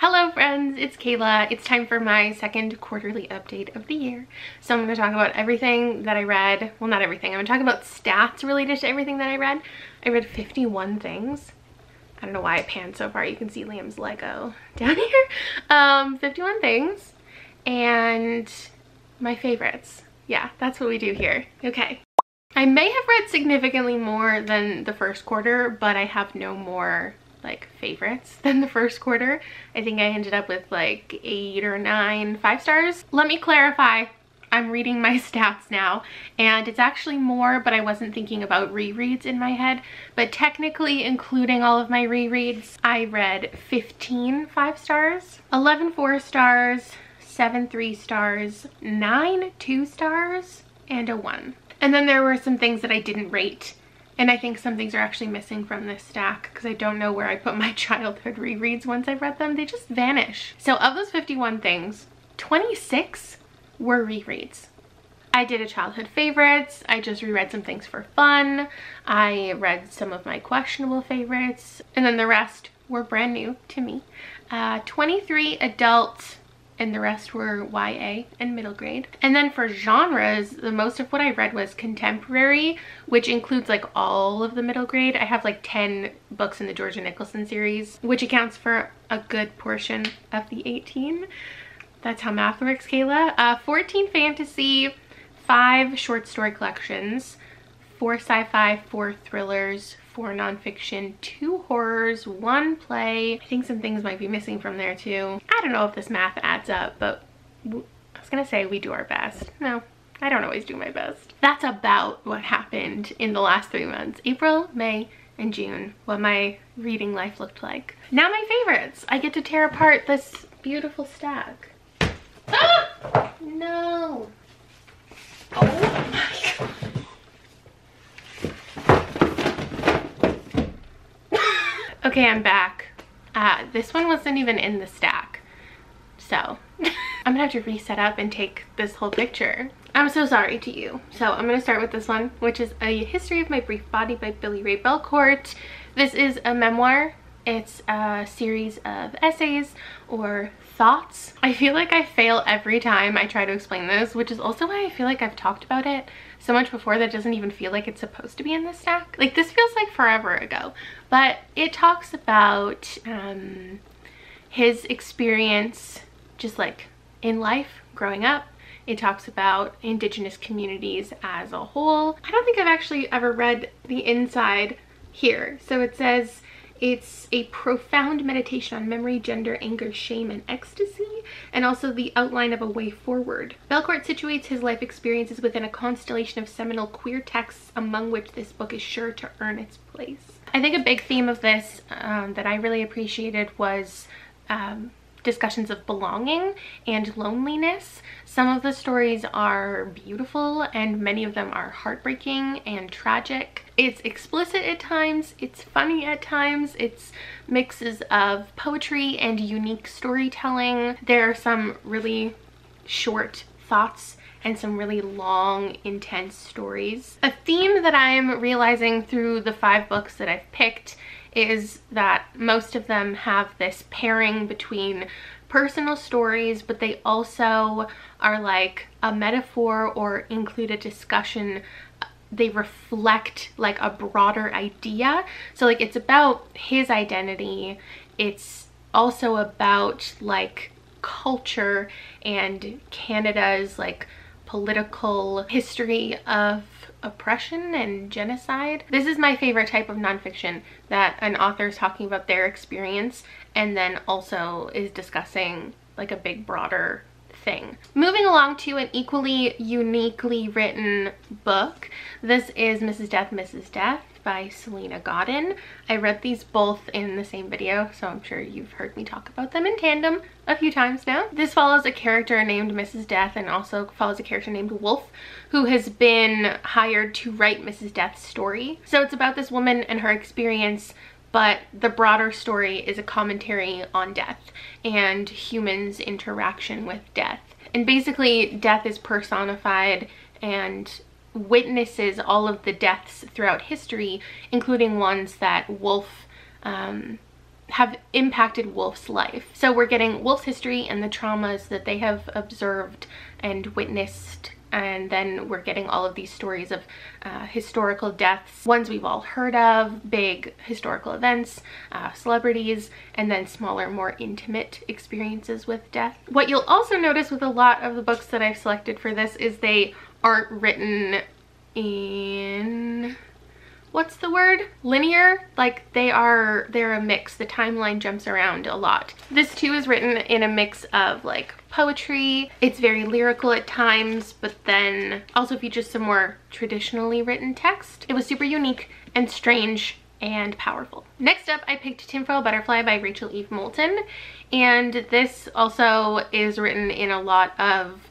Hello friends, it's Kayla. It's time for my second quarterly update of the year. So I'm going to talk about everything that I read. Well, not everything. I'm going to talk about stats related to everything that I read. I read 51 things. I don't know why I panned so far. You can see Liam's Lego down here. 51 things and my favorites. Yeah, that's what we do here. Okay. I may have read significantly more than the first quarter, but I have no more like favorites than the first quarter. I think I ended up with like 8 or 9 5-stars. Let me clarify. I'm reading my stats now and it's actually more, but I wasn't thinking about rereads in my head. But technically, including all of my rereads, I read 15 5-stars, 11 4-stars, 7 3-stars, 9 2-stars, and a 1. And then there were some things that I didn't rate. And I think some things are actually missing from this stack because I don't know where I put my childhood rereads once I've read them. They just vanish. So of those 51 things, 26 were rereads. I did a childhood favorites. I just reread some things for fun. I read some of my questionable favorites. And then the rest were brand new to me. 23 adult, and the rest were YA and middle grade. And then for genres, the most of what I read was contemporary, which includes like all of the middle grade. I have like 10 books in the Georgia Nicholson series, which accounts for a good portion of the 18. That's how math works, Kayla. 14 fantasy, 5 short story collections, 4 sci-fi, 4 thrillers, 4 nonfiction, 2 horrors, 1 play. I think some things might be missing from there too. I don't know if this math adds up, but I was gonna say we do our best. No, I don't always do my best. That's about what happened in the last 3 months. April, May, and June, what my reading life looked like. Now my favorites. I get to tear apart this beautiful stack. Ah! No. Oh my God. Okay, I'm back. This one wasn't even in the stack, so I'm gonna have to reset up and take this whole picture. I'm so sorry to you. So I'm gonna start with this one, which is A History of My Brief Body by Billy Ray Belcourt. This is a memoir. It's a series of essays or thoughts. I feel like I fail every time I try to explain this, which is also why I feel like I've talked about it so much before that it doesn't even feel like it's supposed to be in this stack. Like, this feels like forever ago, but it talks about his experience just like in life growing up. It talks about Indigenous communities as a whole. I don't think I've actually ever read the inside here. So it says, it's a profound meditation on memory, gender, anger, shame, and ecstasy, and also the outline of a way forward. Belcourt situates his life experiences within a constellation of seminal queer texts, among which this book is sure to earn its place. I think a big theme of this that I really appreciated was discussions of belonging and loneliness. Some of the stories are beautiful and many of them are heartbreaking and tragic. It's explicit at times, it's funny at times, it's mixes of poetry and unique storytelling. There are some really short thoughts and some really long, intense stories. A theme that I'm realizing through the 5 books that I've picked is that most of them have this pairing between personal stories, but they also are like a metaphor or include a discussion. They reflect like a broader idea. So like it's about his identity. It's also about like culture and Canada's like political history of oppression and genocide. This is my favorite type of nonfiction, that an author is talking about their experience and then also is discussing like a big broader thing. Moving along to an equally uniquely written book. This is Mrs. Death, Mrs. Death by Selena Godin. I read these both in the same video, so I'm sure you've heard me talk about them in tandem a few times now. This follows a character named Mrs. Death and also follows a character named Wolf, who has been hired to write Mrs. Death's story. So it's about this woman and her experience, but the broader story is a commentary on death and humans' interaction with death. And basically, death is personified and witnesses all of the deaths throughout history, including ones that Wolf have impacted Wolf's life. So we're getting Wolf's history and the traumas that they have observed and witnessed, and then we're getting all of these stories of historical deaths, ones we've all heard of, big historical events, celebrities, and then smaller, more intimate experiences with death. What you'll also notice with a lot of the books that I've selected for this is they aren't written in, what's the word? Linear? Like they're a mix. The timeline jumps around a lot. This too is written in a mix of like poetry. It's very lyrical at times, but then also features some more traditionally written text. It was super unique and strange and powerful. Next up, I picked Tinfoil Butterfly by Rachel Eve Moulton, and this also is written in a lot of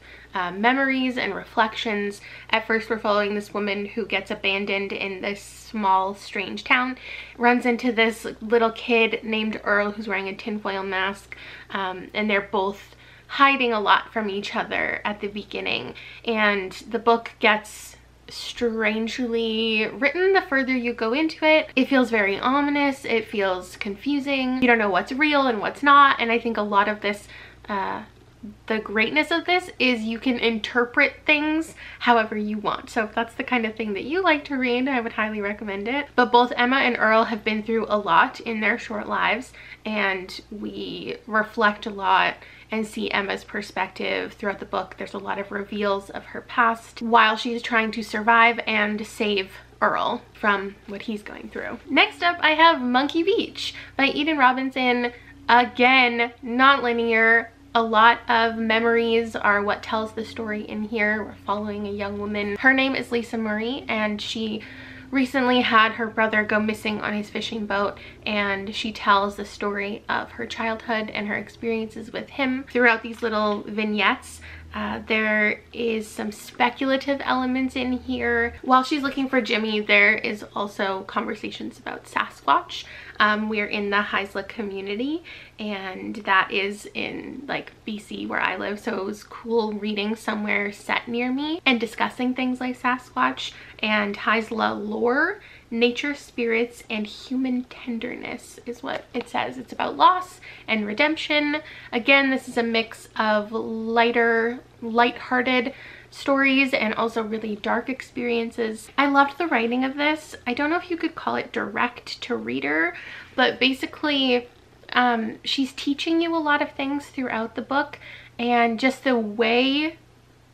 memories and reflections. At first, we're following this woman who gets abandoned in this small, strange town, runs into this little kid named Earl who's wearing a tinfoil mask, and they're both hiding a lot from each other at the beginning. And the book gets strangely written the further you go into it. It feels very ominous. It feels confusing. You don't know what's real and what's not. And I think a lot of this, the greatness of this is you can interpret things however you want. So if that's the kind of thing that you like to read, I would highly recommend it. But both Emma and Earl have been through a lot in their short lives, and we reflect a lot and see Emma's perspective throughout the book. There's a lot of reveals of her past while she's trying to survive and save Earl from what he's going through. Next up, I have Monkey Beach by Eden Robinson. Again, not linear. A lot of memories are what tells the story in here. We're following a young woman. Her name is Lisa Murray, and she recently had her brother go missing on his fishing boat, and she tells the story of her childhood and her experiences with him throughout these little vignettes. There is some speculative elements in here. While she's looking for Jimmy, there is also conversations about Sasquatch. We're in the Haisla community, and that is in like BC where I live, so it was cool reading somewhere set near me and discussing things like Sasquatch and Haisla lore. Nature, spirits, and human tenderness is what it says. It's about loss and redemption. Again, this is a mix of lighthearted stories and also really dark experiences. I loved the writing of this. I don't know if you could call it direct to reader, but basically she's teaching you a lot of things throughout the book, and just the way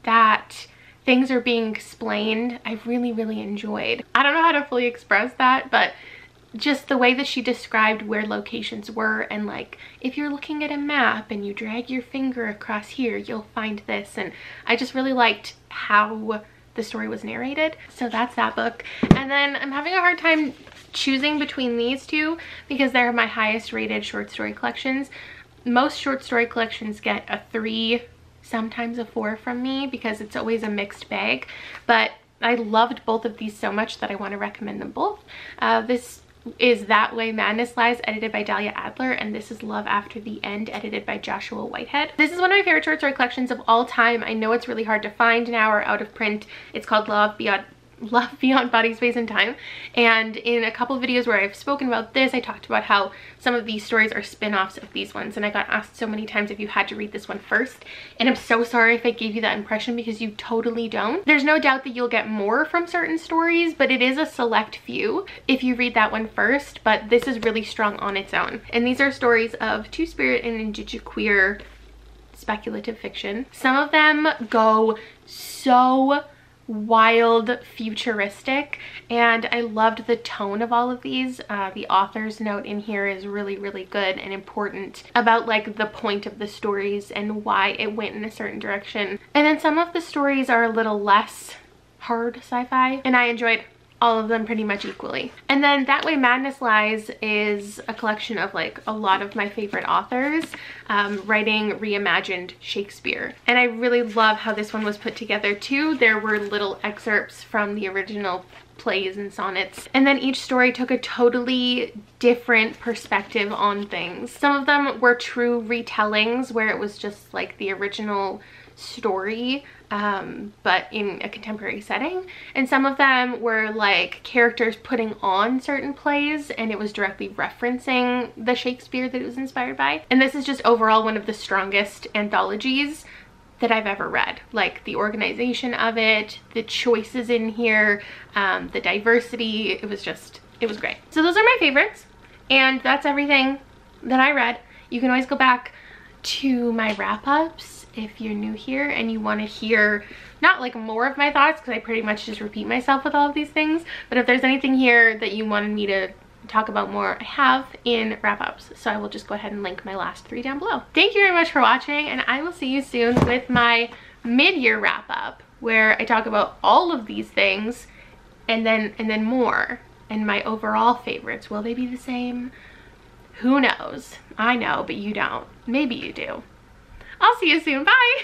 that things are being explained, I really enjoyed. I don't know how to fully express that, but just the way that she described where locations were, and like if you're looking at a map and you drag your finger across here, you'll find this. And I just really liked how the story was narrated. So that's that book. And then I'm having a hard time choosing between these two because they're my highest rated short story collections. Most short story collections get a 3, sometimes a 4 from me because it's always a mixed bag, but I loved both of these so much that I want to recommend them both. This is That Way Madness Lies, edited by Dahlia Adler, and this is Love After the End, edited by Joshua Whitehead. This is one of my favorite short story collections of all time. I know it's really hard to find now or out of print. It's called Love Beyond Body, Space, and Time. And in a couple of videos where I've spoken about this, I talked about how some of these stories are spin-offs of these ones, and I got asked so many times if you had to read this one first, and I'm so sorry if I gave you that impression because you totally don't. There's no doubt that you'll get more from certain stories, but it is a select few if you read that one first, but this is really strong on its own. And these are stories of two-spirit and indigiqueer speculative fiction. Some of them go so wild, futuristic, and I loved the tone of all of these. The author's note in here is really good and important about like the point of the stories and why it went in a certain direction. And then some of the stories are a little less hard sci-fi, and I enjoyed all of them pretty much equally. And then That Way Madness Lies is a collection of like a lot of my favorite authors writing reimagined Shakespeare, and I really love how this one was put together too. There were little excerpts from the original plays and sonnets, and then each story took a totally different perspective on things. Some of them were true retellings where it was just like the original story, but in a contemporary setting. And some of them were like characters putting on certain plays, and it was directly referencing the Shakespeare that it was inspired by. And this is just overall one of the strongest anthologies that I've ever read. Like the organization of it, the choices in here, the diversity, it was great. So those are my favorites, and that's everything that I read. You can always go back to my wrap-ups if you're new here and you want to hear not like more of my thoughts, because I pretty much just repeat myself with all of these things, but if there's anything here that you wanted me to talk about more, I have in wrap-ups, so I will just go ahead and link my last 3 down below. Thank you very much for watching, and I will see you soon with my mid-year wrap-up, where I talk about all of these things and then more, and my overall favorites. Will they be the same? Who knows? I know, but you don't. Maybe you do. I'll see you soon. Bye!